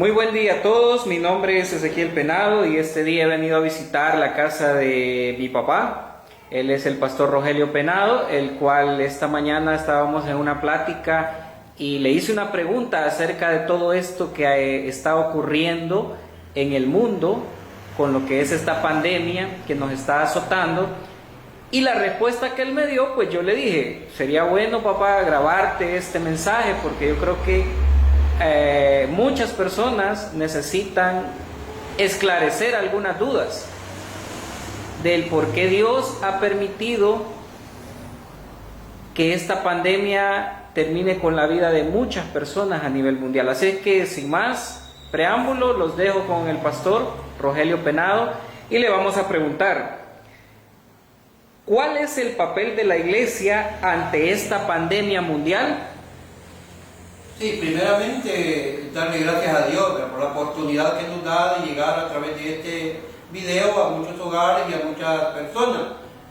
Muy buen día a todos, mi nombre es Ezequiel Penado y este día he venido a visitar la casa de mi papá. Él es el pastor Rogelio Penado, el cual esta mañana estábamos en una plática y le hice una pregunta acerca de todo esto que está ocurriendo en el mundo con lo que es esta pandemia que nos está azotando. Y la respuesta que él me dio, pues yo le dije, sería bueno, papá, grabarte este mensaje porque yo creo que muchas personas necesitan esclarecer algunas dudas del por qué Dios ha permitido que esta pandemia termine con la vida de muchas personas a nivel mundial. Así que sin más preámbulo, los dejo con el pastor Rogelio Penado y le vamos a preguntar: ¿cuál es el papel de la iglesia ante esta pandemia mundial? Sí, primeramente darle gracias a Dios por la oportunidad que nos da de llegar a través de este video a muchos hogares y a muchas personas.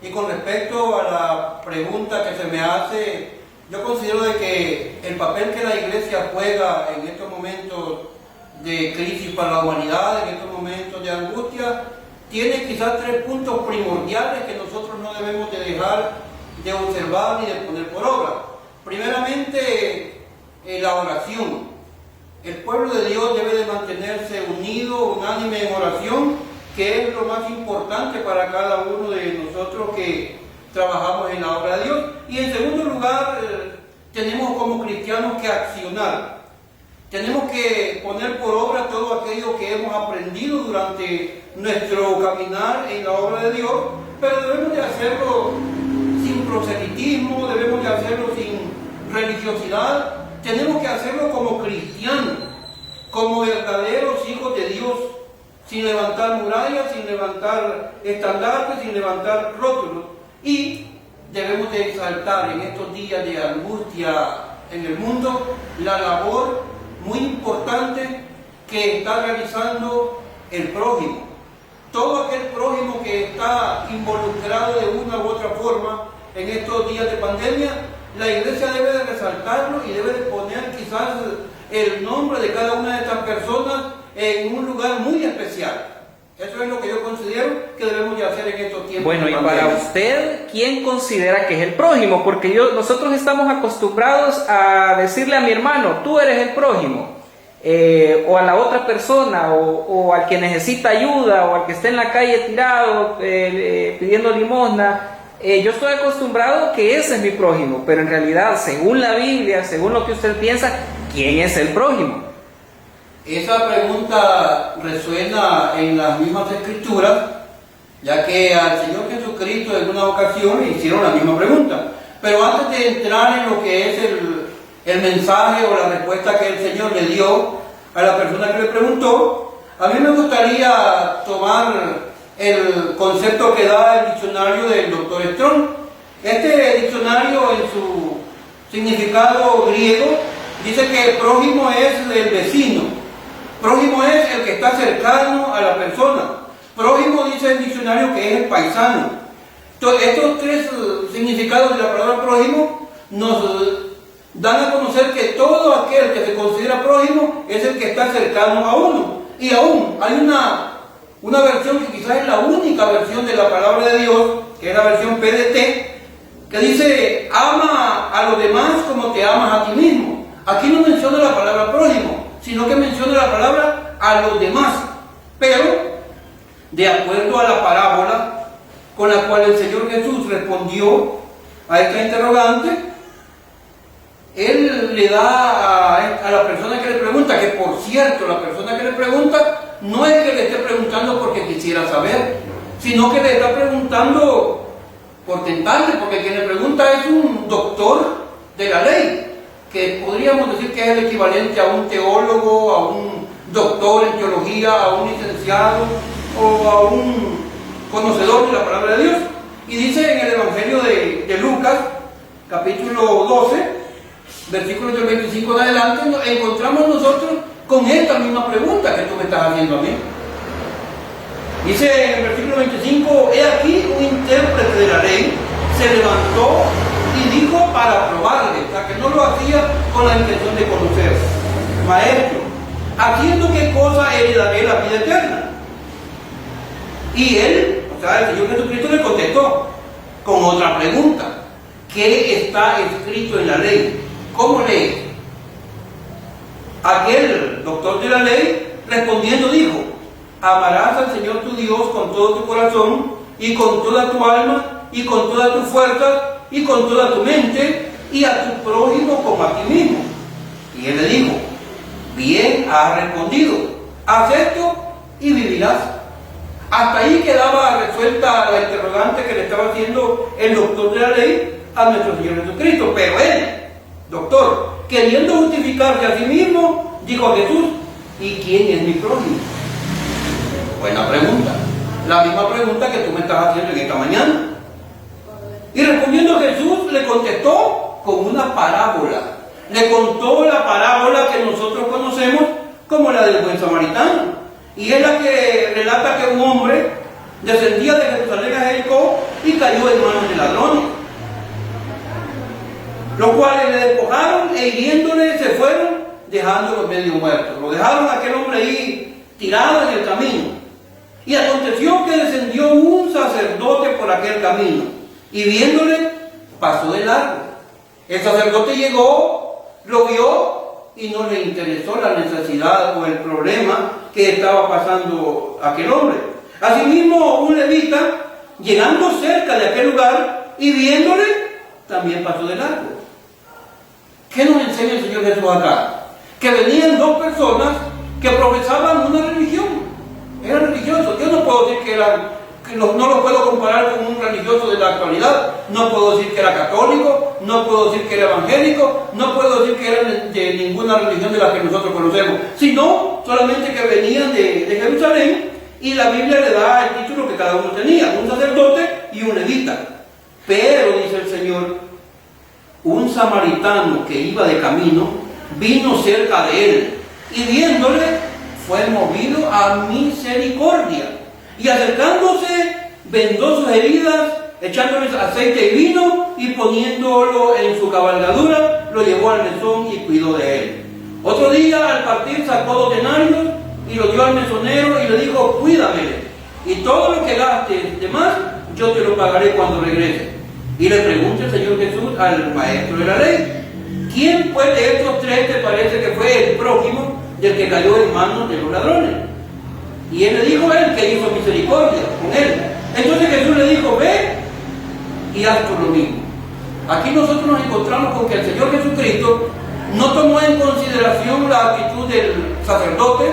Y con respecto a la pregunta que se me hace, yo considero de que el papel que la iglesia juega en estos momentos de crisis para la humanidad, en estos momentos de angustia, tiene quizás tres puntos primordiales que nosotros no debemos de dejar de observar ni de poner por obra. Primeramente, la oración. El pueblo de Dios debe de mantenerse unido, unánime en oración, que es lo más importante para cada uno de nosotros que trabajamos en la obra de Dios. Y en segundo lugar, tenemos como cristianos que accionar. Tenemos que poner por obra todo aquello que hemos aprendido durante nuestro caminar en la obra de Dios, pero debemos de hacerlo sin proselitismo, debemos de hacerlo sin religiosidad. Tenemos que hacerlo como cristianos, como verdaderos hijos de Dios, sin levantar murallas, sin levantar estandartes, sin levantar rótulos. Y debemos de exaltar en estos días de angustia en el mundo la labor muy importante que está realizando el prójimo. Todo aquel prójimo que está involucrado de una u otra forma en estos días de pandemia, la iglesia debe de resaltarlo y debe de poner quizás el nombre de cada una de estas personas en un lugar muy especial. Eso es lo que yo considero que debemos de hacer en estos tiempos. Bueno, y para usted, ¿quién considera que es el prójimo? Porque nosotros estamos acostumbrados a decirle a mi hermano, tú eres el prójimo, o a la otra persona, o al que necesita ayuda, o al que está en la calle tirado pidiendo limosna. Yo estoy acostumbrado que ese es mi prójimo, pero en realidad, según la Biblia, según lo que usted piensa, ¿quién es el prójimo? Esa pregunta resuena en las mismas escrituras, ya que al Señor Jesucristo en una ocasión le hicieron la misma pregunta. Pero antes de entrar en lo que es el mensaje o la respuesta que el Señor le dio a la persona que le preguntó, a mí me gustaría tomar el concepto que da el diccionario del Dr. Strong. Este diccionario, en su significado griego, dice que el prójimo es el vecino, prójimo es el que está cercano a la persona, prójimo, dice el diccionario, que es el paisano. Entonces, estos tres significados de la palabra prójimo nos dan a conocer que todo aquel que se considera prójimo es el que está cercano a uno. Y aún hay una versión que quizás es la única versión de la palabra de Dios, que es la versión PDT, que dice: ama a los demás como te amas a ti mismo. Aquí no menciona la palabra prójimo, sino que menciona la palabra a los demás. Pero, de acuerdo a la parábola con la cual el Señor Jesús respondió a esta interrogante, Él le da a la persona que le pregunta, que por cierto, la persona que le pregunta no es que le esté preguntando porque quisiera saber, sino que le está preguntando por tentarle, porque quien le pregunta es un doctor de la ley, que podríamos decir que es el equivalente a un teólogo, a un doctor en teología, a un licenciado o a un conocedor de la palabra de Dios. Y dice en el Evangelio de Lucas, capítulo 12, versículos del 25 en adelante, encontramos nosotros con esta misma pregunta que tú me estás haciendo a mí. Dice en el versículo 25: he aquí un intérprete de la ley se levantó y dijo para probarle, o sea que no lo hacía con la intención de conocer: maestro, ¿haciendo qué cosa heredaré la vida eterna? Y él, o sea, el Señor Jesucristo le contestó con otra pregunta. ¿Qué está escrito en la ley? ¿Cómo lee? Aquel doctor de la ley respondiendo dijo: amarás al Señor tu Dios con todo tu corazón y con toda tu alma y con toda tu fuerza y con toda tu mente, y a tu prójimo como a ti mismo. Y él le dijo: bien has respondido, haz esto y vivirás. Hasta ahí quedaba resuelta la interrogante que le estaba haciendo el doctor de la ley a nuestro Señor Jesucristo. Pero él, doctor, queriendo justificarse a sí mismo, dijo a Jesús: ¿y quién es mi prójimo? Buena pregunta. La misma pregunta que tú me estás haciendo en esta mañana. Y respondiendo Jesús le contestó con una parábola. Le contó la parábola que nosotros conocemos como la del buen samaritano. Y es la que relata que un hombre descendía de Jerusalén a Jericó y cayó en manos de ladrones, los cuales le despojaron e hiriéndole se fueron, dejándolo medio muerto. Lo dejaron a aquel hombre ahí tirado en el camino. Y aconteció que descendió un sacerdote por aquel camino y viéndole pasó de largo. El sacerdote llegó, lo vio y no le interesó la necesidad o el problema que estaba pasando aquel hombre. Asimismo, un levita, llegando cerca de aquel lugar y viéndole, también pasó de largo. ¿Qué nos enseña el Señor Jesús acá? Que venían dos personas que profesaban una religión. Eran religiosos. Yo no puedo decir que eran, no lo puedo comparar con un religioso de la actualidad. No puedo decir que era católico, no puedo decir que era evangélico, no puedo decir que eran de ninguna religión de la que nosotros conocemos, sino solamente que venían de Jerusalén, y la Biblia le da el título que cada uno tenía: un sacerdote y un levita. Pero, dice el Señor, un samaritano que iba de camino vino cerca de él y viéndole fue movido a misericordia, y acercándose vendó sus heridas, echándoles aceite y vino, y poniéndolo en su cabalgadura lo llevó al mesón y cuidó de él. Otro día al partir sacó 2 denarios y lo dio al mesonero y le dijo: cuídamele, y todo lo que gastes de más yo te lo pagaré cuando regrese. Y le pregunta el Señor Jesús al maestro de la ley: ¿quién pues de estos 3 te parece que fue el prójimo del que cayó en manos de los ladrones? Y él le dijo: él que hizo misericordia con él. Entonces Jesús le dijo: ve y haz tú lo mismo. Aquí nosotros nos encontramos con que el Señor Jesucristo no tomó en consideración la actitud del sacerdote,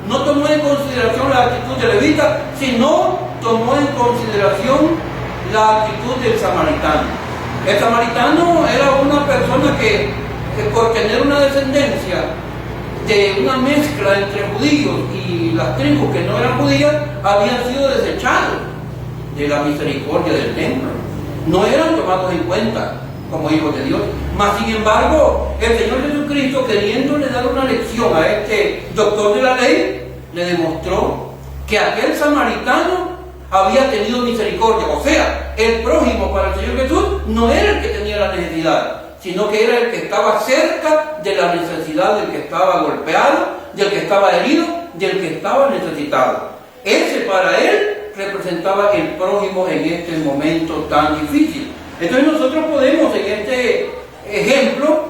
no tomó en consideración la actitud del levita, sino tomó en consideración la actitud del samaritano. El samaritano era una persona que por tener una descendencia de una mezcla entre judíos y las tribus que no eran judías, habían sido desechados de la misericordia del templo. No eran tomados en cuenta como hijos de Dios. Mas sin embargo, el Señor Jesucristo, queriéndole dar una lección a este doctor de la ley, le demostró que aquel samaritano había tenido misericordia. O sea, el prójimo para el Señor Jesús no era el que tenía la necesidad, sino que era el que estaba cerca de la necesidad, del que estaba golpeado, del que estaba herido, del que estaba necesitado. Ese para él representaba el prójimo en este momento tan difícil. Entonces nosotros podemos en este ejemplo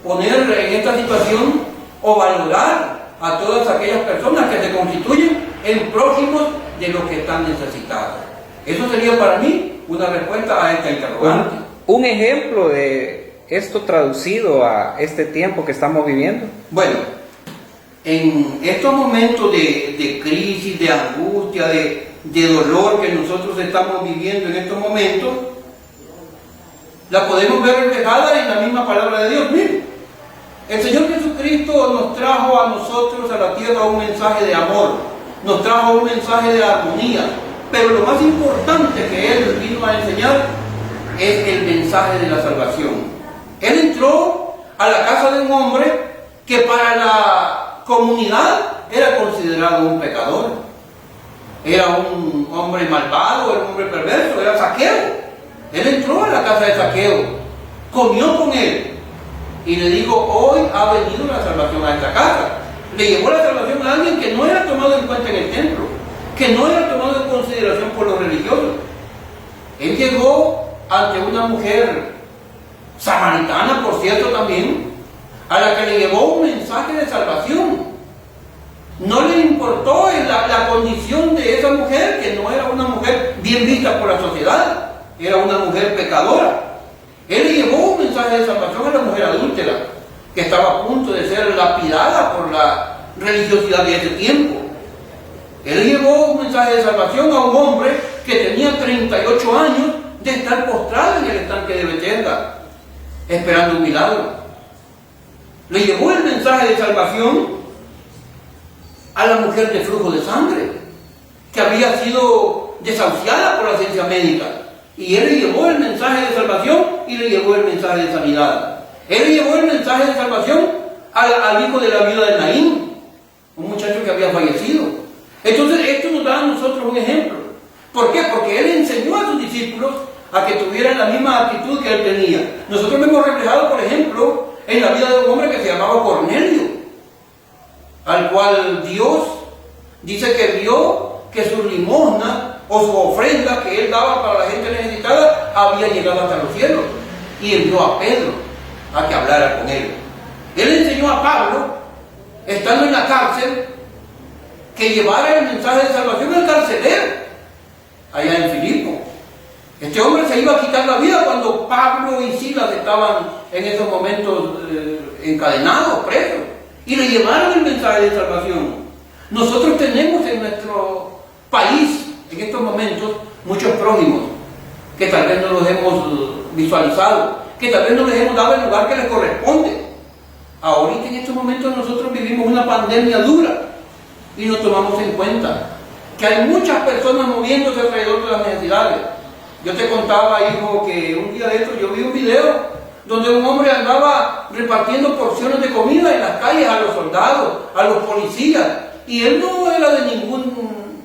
poner en esta situación o valorar a todas aquellas personas que se constituyen en prójimos de los que están necesitados. Eso sería para mí una respuesta a esta interrogante. Un ejemplo de esto traducido a este tiempo que estamos viviendo. Bueno, en estos momentos de crisis, de angustia, de dolor que nosotros estamos viviendo en estos momentos, la podemos ver reflejada en la misma palabra de Dios. Miren, el Señor Jesucristo nos trajo a nosotros a la tierra un mensaje de amor, nos trajo un mensaje de armonía, pero lo más importante que Él vino a enseñar es el mensaje de la salvación. Él entró a la casa de un hombre que para la comunidad era considerado un pecador, era un hombre malvado, era un hombre perverso, era Zaqueo. Él entró a la casa de Zaqueo, comió con él y le dijo: hoy ha venido la salvación a esta casa. Le llevó la salvación a alguien que no era tomado en cuenta en el templo, que no era tomado en consideración por los religiosos. Él llegó ante una mujer samaritana, por cierto, también, a la que le llevó un mensaje de salvación. No le importó la condición de esa mujer, que no era una mujer bien vista por la sociedad, era una mujer pecadora. Él le llevó un mensaje de salvación a la mujer adúltera, que estaba a punto de ser lapidada por la religiosidad de ese tiempo. Él le llevó un mensaje de salvación a un hombre que tenía 38 años de estar postrado en el estanque de Betesda, esperando un milagro. Le llevó el mensaje de salvación a la mujer de flujo de sangre, que había sido desahuciada por la ciencia médica. Y él le llevó el mensaje de salvación y le llevó el mensaje de sanidad. Él le llevó el mensaje de salvación al hijo de la viuda de Naín, un muchacho que había fallecido. Entonces, esto nos da a nosotros un ejemplo. ¿Por qué? Porque él enseñó a sus discípulos a que tuvieran la misma actitud que él tenía. Nosotros lo hemos reflejado, por ejemplo, en la vida de un hombre que se llamaba Cornelio, al cual Dios dice que vio que su limosna o su ofrenda que él daba para la gente necesitada había llegado hasta los cielos, y envió a Pedro a que hablara con él. Él enseñó a Pablo, estando en la cárcel, que llevara el mensaje de salvación al carcelero allá en Filipo. Este hombre se iba a quitar la vida cuando Pablo y Silas estaban en esos momentos encadenados, presos, y le llevaron el mensaje de salvación. Nosotros tenemos en nuestro país, en estos momentos, muchos prójimos que tal vez no los hemos visualizado, que tal vez no les hemos dado el lugar que les corresponde. Ahorita en estos momentos nosotros vivimos una pandemia dura y no tomamos en cuenta que hay muchas personas moviéndose alrededor de las necesidades. Yo te contaba, hijo, que un día de estos yo vi un video donde un hombre andaba repartiendo porciones de comida en las calles a los soldados, a los policías, y él no era de ningún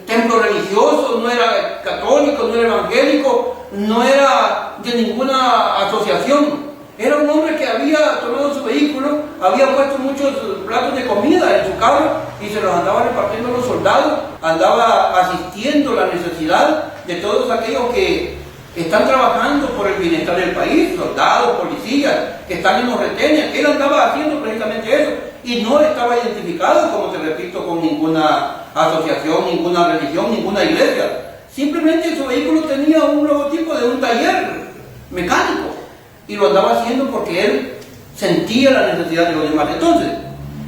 templo religioso, no era católico, no era evangélico, no era de ninguna asociación. Era un hombre que había tomado su vehículo, había puesto muchos platos de comida en su carro y se los andaba repartiendo a los soldados, andaba asistiendo la necesidad de todos aquellos que están trabajando por el bienestar del país, soldados, policías, que están en los retenes. Él andaba haciendo precisamente eso y no estaba identificado, como te repito, con ninguna asociación, ninguna religión, ninguna iglesia. Simplemente su vehículo tenía un logotipo de un taller mecánico y lo andaba haciendo porque él sentía la necesidad de los demás. Entonces,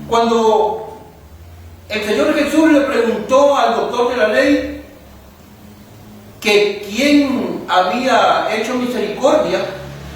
cuando el Señor Jesús le preguntó al doctor de la ley que quién había hecho misericordia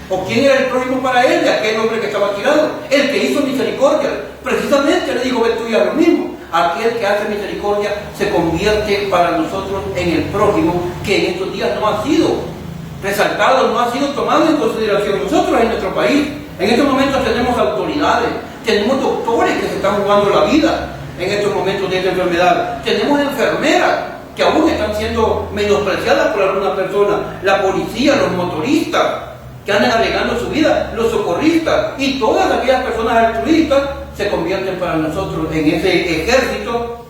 o quién era el prójimo para él, de aquel hombre que estaba tirado, el que hizo misericordia, precisamente le dijo: ve tú y haz lo mismo. Aquel que hace misericordia se convierte para nosotros en el prójimo, que en estos días no ha sido resaltado, no ha sido tomado en consideración. Nosotros en nuestro país, en estos momentos tenemos autoridades, tenemos doctores que se están jugando la vida en estos momentos de esta enfermedad, tenemos enfermeras que aún están siendo menospreciadas por algunas personas, la policía, los motoristas que andan arriesgando su vida, los socorristas y todas aquellas personas altruistas se convierten para nosotros en ese ejército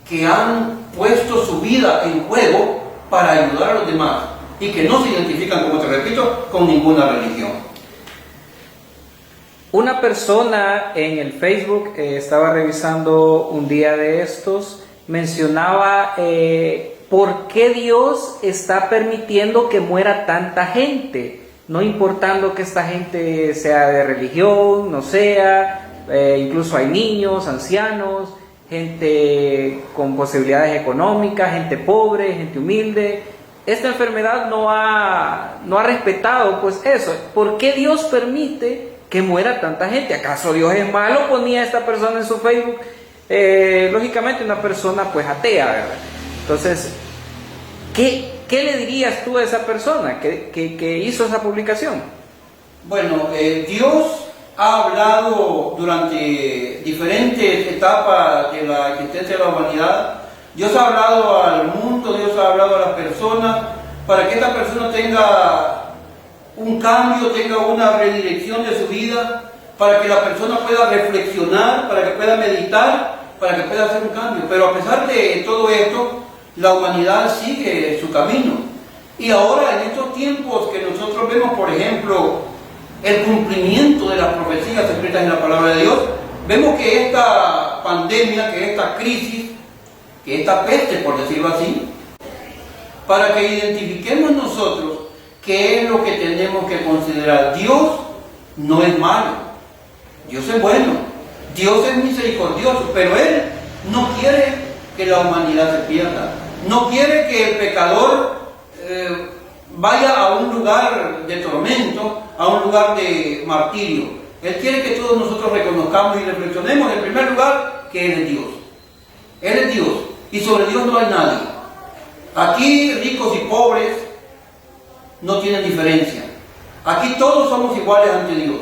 que han puesto su vida en juego para ayudar a los demás y que no se identifican, como te repito, con ninguna religión. Una persona en el Facebook, estaba revisando un día de estos, mencionaba por qué Dios está permitiendo que muera tanta gente, no importando que esta gente sea de religión, no sea, incluso hay niños, ancianos, gente con posibilidades económicas, gente pobre, gente humilde. Esta enfermedad no ha respetado pues eso. ¿Por qué Dios permite que muera tanta gente? ¿Acaso Dios es malo? Ponía esta persona en su Facebook. Lógicamente una persona pues atea, ¿verdad? Entonces, ¿qué le dirías tú a esa persona que hizo esa publicación? Bueno, Dios ha hablado durante diferentes etapas de la existencia de la humanidad. Dios ha hablado al mundo, Dios ha hablado a las personas para que esta persona tenga un cambio, tenga una redirección de su vida, para que la persona pueda reflexionar, para que pueda meditar, para que pueda hacer un cambio. Pero a pesar de todo esto, la humanidad sigue su camino. Y ahora, en estos tiempos que nosotros vemos, por ejemplo, el cumplimiento de las profecías escritas en la palabra de Dios, vemos que esta pandemia, que esta crisis, que esta peste, por decirlo así, para que identifiquemos nosotros qué es lo que tenemos que considerar. Dios no es malo, Dios es bueno, Dios es misericordioso, pero Él no quiere que la humanidad se pierda, no quiere que el pecador vaya a un lugar de tormento, a un lugar de martirio. Él quiere que todos nosotros reconozcamos y reflexionemos, en primer lugar, que Él es Dios. Él es Dios, y sobre Dios no hay nadie. Aquí ricos y pobres no tienen diferencia. Aquí todos somos iguales ante Dios.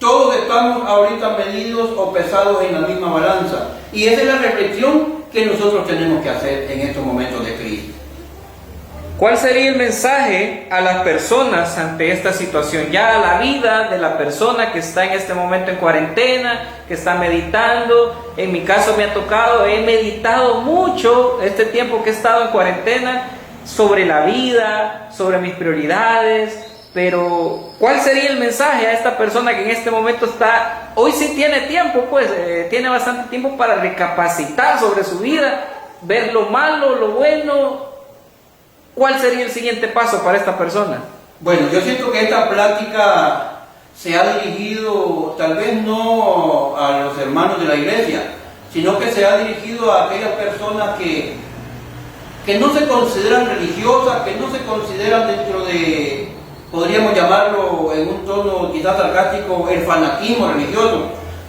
Todos estamos ahorita medidos o pesados en la misma balanza. Y esa es la reflexión que nosotros tenemos que hacer en estos momentos de crisis. ¿Cuál sería el mensaje a las personas ante esta situación? Ya a la vida de la persona que está en este momento en cuarentena, que está meditando. En mi caso me ha tocado, he meditado mucho este tiempo que he estado en cuarentena sobre la vida, sobre mis prioridades. Pero, ¿cuál sería el mensaje a esta persona que en este momento está, hoy sí tiene tiempo, pues, tiene bastante tiempo para recapacitar sobre su vida, ver lo malo, lo bueno? ¿Cuál sería el siguiente paso para esta persona? Bueno, yo siento que esta plática se ha dirigido tal vez no a los hermanos de la iglesia, sino que se ha dirigido a aquellas personas que no se consideran religiosas, que no se consideran dentro de, podríamos llamarlo en un tono quizás sarcástico, el fanatismo religioso,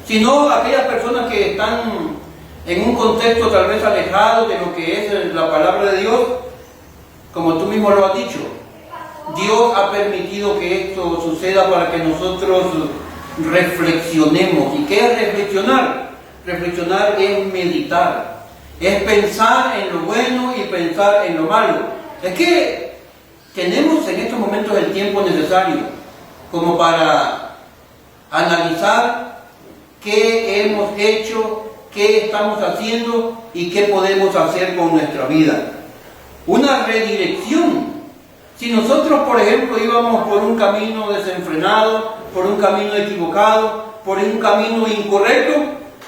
sino aquellas personas que están en un contexto tal vez alejado de lo que es la palabra de Dios. Como tú mismo lo has dicho, Dios ha permitido que esto suceda para que nosotros reflexionemos. ¿Y qué es reflexionar? Reflexionar es meditar, es pensar en lo bueno y pensar en lo malo. Es que tenemos en estos momentos el tiempo necesario como para analizar qué hemos hecho, qué estamos haciendo y qué podemos hacer con nuestra vida. Una redirección. Si nosotros, por ejemplo, íbamos por un camino desenfrenado, por un camino equivocado, por un camino incorrecto,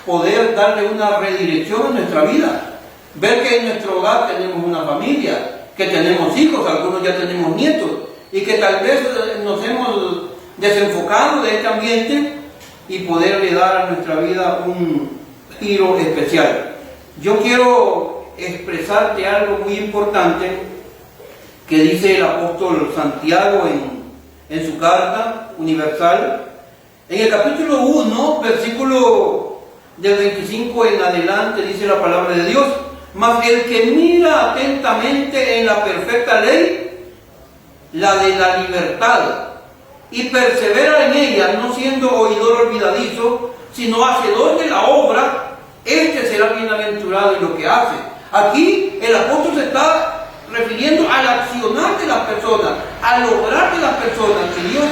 poder darle una redirección a nuestra vida. Ver que en nuestro hogar tenemos una familia, que tenemos hijos, algunos ya tenemos nietos, y que tal vez nos hemos desenfocado de este ambiente y poderle dar a nuestra vida un giro especial. Yo quiero expresarte algo muy importante que dice el apóstol Santiago en su carta universal. En el capítulo 1, versículo del 25 en adelante, dice la palabra de Dios: mas el que mira atentamente en la perfecta ley, la de la libertad, y persevera en ella, no siendo oidor olvidadizo, sino hacedor de la obra, este será bienaventurado en lo que hace. Aquí el apóstol se está refiriendo al accionar de las personas, al obrar de las personas, que Dios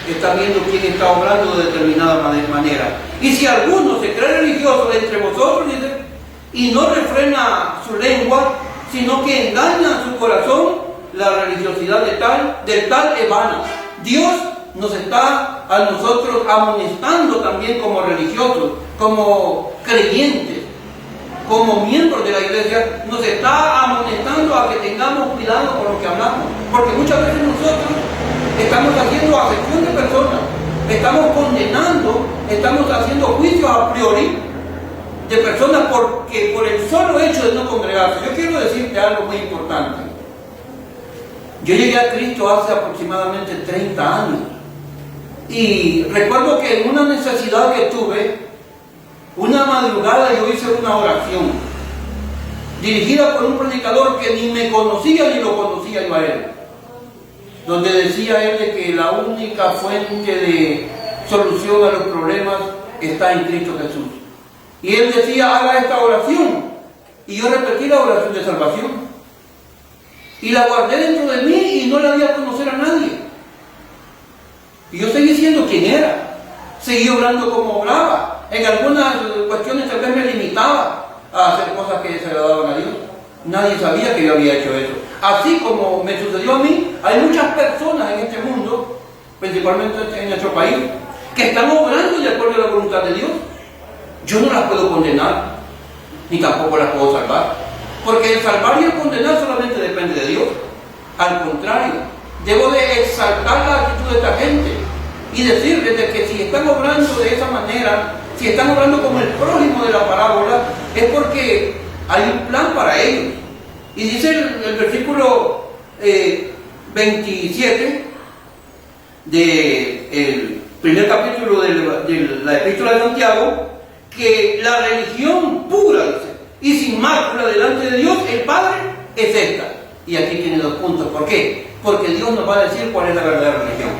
está viendo quién está obrando de determinada manera. Y si alguno se cree religioso de entre vosotros, dice, y no refrena su lengua, sino que engaña su corazón, la religiosidad del tal es vana. Dios nos está a nosotros amonestando también como religiosos, como creyentes, como miembros de la iglesia, nos está amonestando a que tengamos cuidado con lo que hablamos, porque muchas veces nosotros estamos haciendo acepción de personas, estamos condenando, estamos haciendo juicios a priori de personas porque por el solo hecho de no congregarse. Yo quiero decirte algo muy importante. Yo llegué a Cristo hace aproximadamente 30 años y recuerdo que en una necesidad que tuve, una madrugada yo hice una oración dirigida por un predicador que ni me conocía ni lo conocía yo a él, donde decía él de que la única fuente de solución a los problemas está en Cristo Jesús. Y él decía, haga esta oración. Y yo repetí la oración de salvación. Y la guardé dentro de mí y no la di a conocer a nadie. Y yo seguí siendo quien era. seguí obrando como obraba. En algunas cuestiones tal vez me limitaba a hacer cosas que se agradaban a Dios. Nadie sabía que yo había hecho eso. Así como me sucedió a mí, hay muchas personas en este mundo, principalmente en nuestro país, que están obrando de acuerdo a la voluntad de Dios. Yo no las puedo condenar, ni tampoco las puedo salvar, porque el salvar y el condenar solamente depende de Dios. Al contrario, debo de exaltar la actitud de esta gente y decirles de que si están obrando de esa manera, si están obrando como el prójimo de la parábola, es porque hay un plan para ellos. Y dice el versículo 27 del primer capítulo de la Epístola de Santiago, que la religión pura, dice, y sin mácula delante de Dios, el Padre, es esta. Y aquí tiene 2 puntos. ¿Por qué? Porque Dios nos va a decir cuál es la verdadera religión.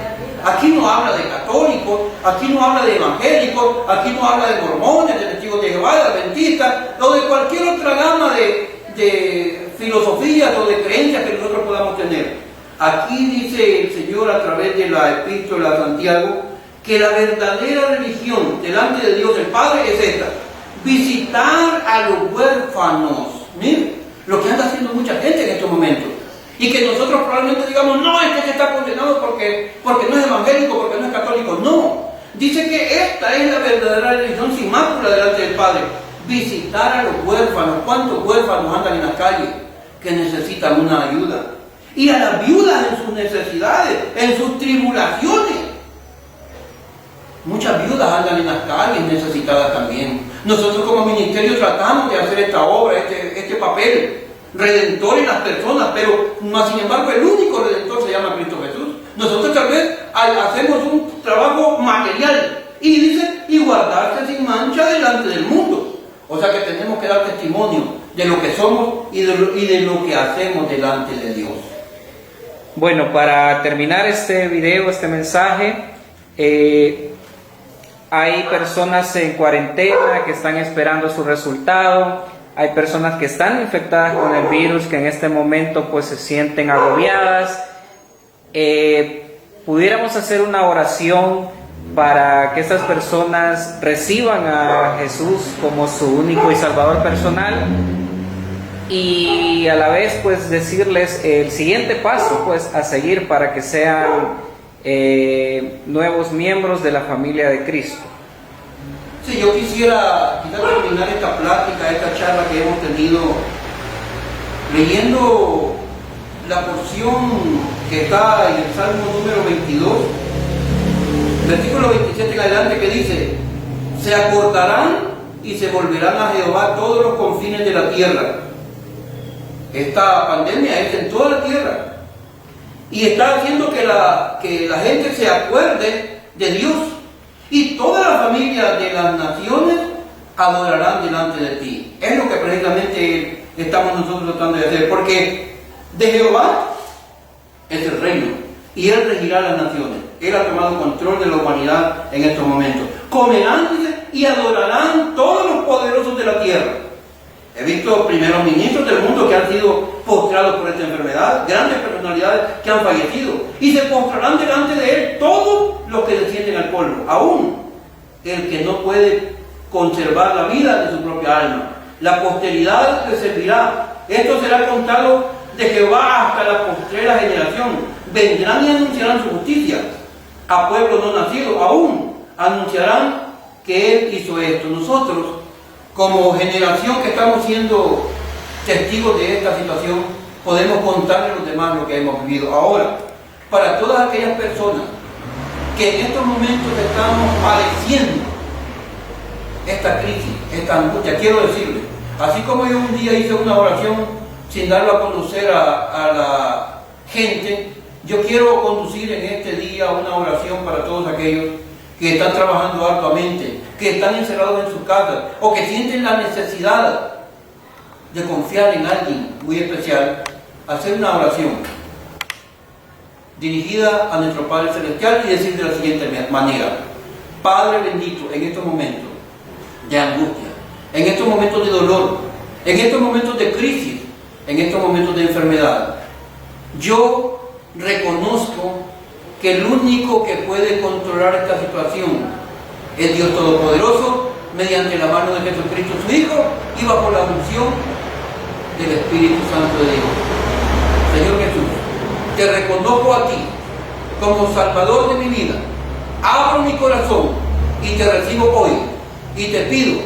Aquí no habla de católicos, aquí no habla de evangélicos, aquí no habla de mormones, de testigos de Jehová, de adventistas, o de cualquier otra gama de filosofías o de creencias que nosotros podamos tener. Aquí dice el Señor a través de la Epístola de Santiago que la verdadera religión delante de Dios el Padre es esta: visitar a los huérfanos. Miren, lo que anda haciendo mucha gente en estos momentos. Y que nosotros probablemente digamos, no, es que se está condenado porque no es evangélico, porque no es católico. No, dice que esta es la verdadera religión sin mácula delante del Padre: visitar a los huérfanos. ¿Cuántos huérfanos andan en las calles que necesitan una ayuda? Y a las viudas en sus necesidades, en sus tribulaciones. Muchas viudas andan en las calles necesitadas también. Nosotros como ministerio tratamos de hacer esta obra, este papel redentor en las personas, pero más sin embargo el único redentor se llama Cristo Jesús. Nosotros tal vez hacemos un trabajo material y dice, y guardarse sin mancha delante del mundo. O sea que tenemos que dar testimonio de lo que somos y de lo que hacemos delante de Dios. Bueno, para terminar este video, este mensaje, hay personas en cuarentena que están esperando su resultado. Hay personas que están infectadas con el virus, que en este momento pues se sienten agobiadas. Pudiéramos hacer una oración para que estas personas reciban a Jesús como su único y salvador personal, y a la vez pues decirles el siguiente paso pues a seguir para que sean nuevos miembros de la familia de Cristo. Sí, yo quisiera terminar esta plática, esta charla que hemos tenido leyendo la porción que está en el Salmo número 22, versículo 27 en adelante, que dice: se acordarán y se volverán a Jehová todos los confines de la tierra. Esta pandemia es en toda la tierra y está haciendo que la gente se acuerde de Dios. Y todas las familias de las naciones adorarán delante de ti. Es lo que precisamente estamos nosotros tratando de hacer, porque de Jehová es el reino y Él regirá las naciones. Él ha tomado control de la humanidad en estos momentos. Comerán y adorarán todos los poderosos de la tierra. He visto primeros ministros del mundo que han sido postrados por esta enfermedad, grandes personalidades que han fallecido, y se postrarán delante de Él todos los que descienden al polvo, aún el que no puede conservar la vida de su propia alma. La posteridad le servirá. Esto será contado de Jehová hasta la postrera generación. Vendrán y anunciarán su justicia a pueblo no nacido, aún anunciarán que Él hizo esto. Nosotros, como generación que estamos siendo testigos de esta situación, podemos contarle a los demás lo que hemos vivido. Ahora, para todas aquellas personas que en estos momentos estamos padeciendo esta crisis, esta angustia, quiero decirles, así como yo un día hice una oración sin darlo a conocer a la gente, yo quiero conducir en este día una oración para todos aquellos que están trabajando arduamente, que están encerrados en sus casas o que sienten la necesidad de confiar en alguien muy especial. Hacer una oración dirigida a nuestro Padre Celestial y decir de la siguiente manera: Padre bendito, en estos momentos de angustia, en estos momentos de dolor, en estos momentos de crisis, en estos momentos de enfermedad, yo reconozco que el único que puede controlar esta situación el Dios Todopoderoso, mediante la mano de Jesucristo su Hijo, y bajo la unción del Espíritu Santo de Dios. Señor Jesús, te reconozco a ti como Salvador de mi vida. Abro mi corazón y te recibo hoy, y te pido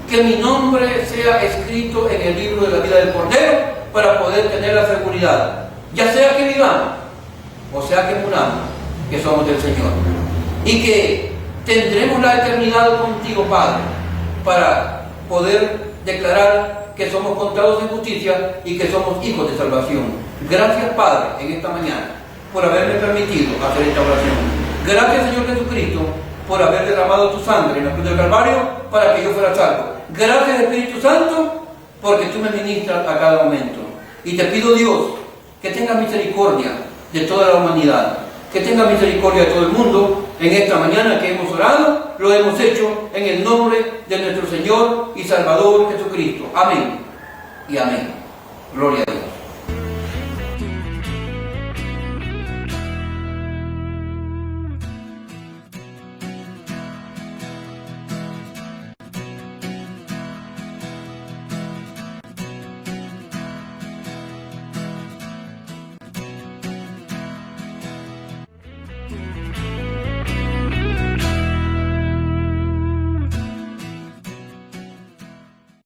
que mi nombre sea escrito en el libro de la vida del Cordero para poder tener la seguridad, ya sea que vivamos o sea que muramos, que somos del Señor, y que tendremos la eternidad contigo, Padre, para poder declarar que somos contados en justicia y que somos hijos de salvación. Gracias, Padre, en esta mañana por haberme permitido hacer esta oración. Gracias, Señor Jesucristo, por haber derramado tu sangre en la cruz del Calvario para que yo fuera salvo. Gracias, Espíritu Santo, porque tú me ministras a cada momento. Y te pido, Dios, que tengas misericordia de toda la humanidad, que tengas misericordia de todo el mundo. En esta mañana que hemos orado, lo hemos hecho en el nombre de nuestro Señor y Salvador Jesucristo. Amén y amén. Gloria a Dios.